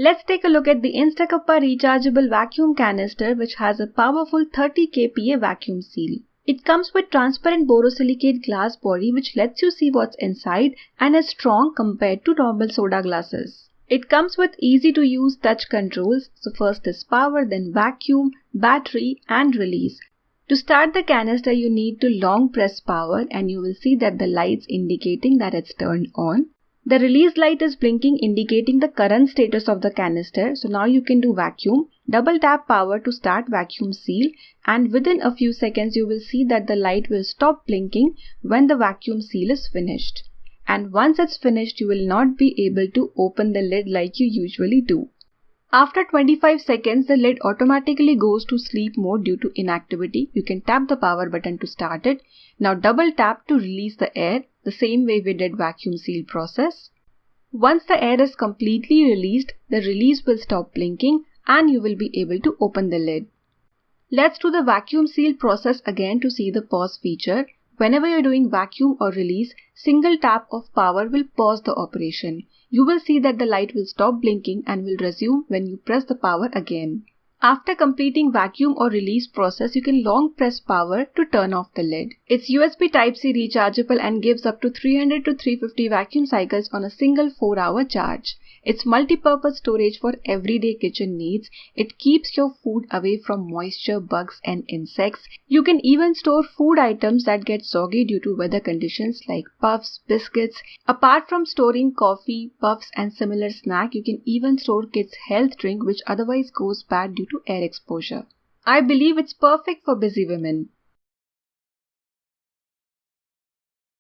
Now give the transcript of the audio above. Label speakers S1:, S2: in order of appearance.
S1: Let's take a look at the InstaCuppa Rechargeable Vacuum Canister, which has a powerful 30 kPa vacuum seal. It comes with transparent borosilicate glass body which lets you see what's inside and is strong compared to normal soda glasses. It comes with easy to use touch controls, so first is power, then vacuum, battery and release. To start the canister you need to long press power and you will see that the lights indicating that it's turned on. The release light is blinking indicating the current status of the canister, so now you can do vacuum. Double tap power to start vacuum seal and within a few seconds you will see that the light will stop blinking when the vacuum seal is finished. And once it's finished you will not be able to open the lid like you usually do. After 25 seconds the lid automatically goes to sleep mode due to inactivity. You can tap the power button to start it. Now double tap to release the air, the same way we did vacuum seal process. Once the air is completely released, the release will stop blinking and you will be able to open the lid. Let's do the vacuum seal process again to see the pause feature. Whenever you're doing vacuum or release, single tap of power will pause the operation. You will see that the light will stop blinking and will resume when you press the power again. After completing vacuum or release process, you can long press power to turn off the lid. It's USB Type-C rechargeable and gives up to 300 to 350 vacuum cycles on a single 4-hour charge. It's multi-purpose storage for everyday kitchen needs. It keeps your food away from moisture, bugs and insects. You can even store food items that get soggy due to weather conditions like puffs, biscuits. Apart from storing coffee, puffs and similar snack, you can even store kids' health drink which otherwise goes bad due to air exposure. I believe it's perfect for busy women.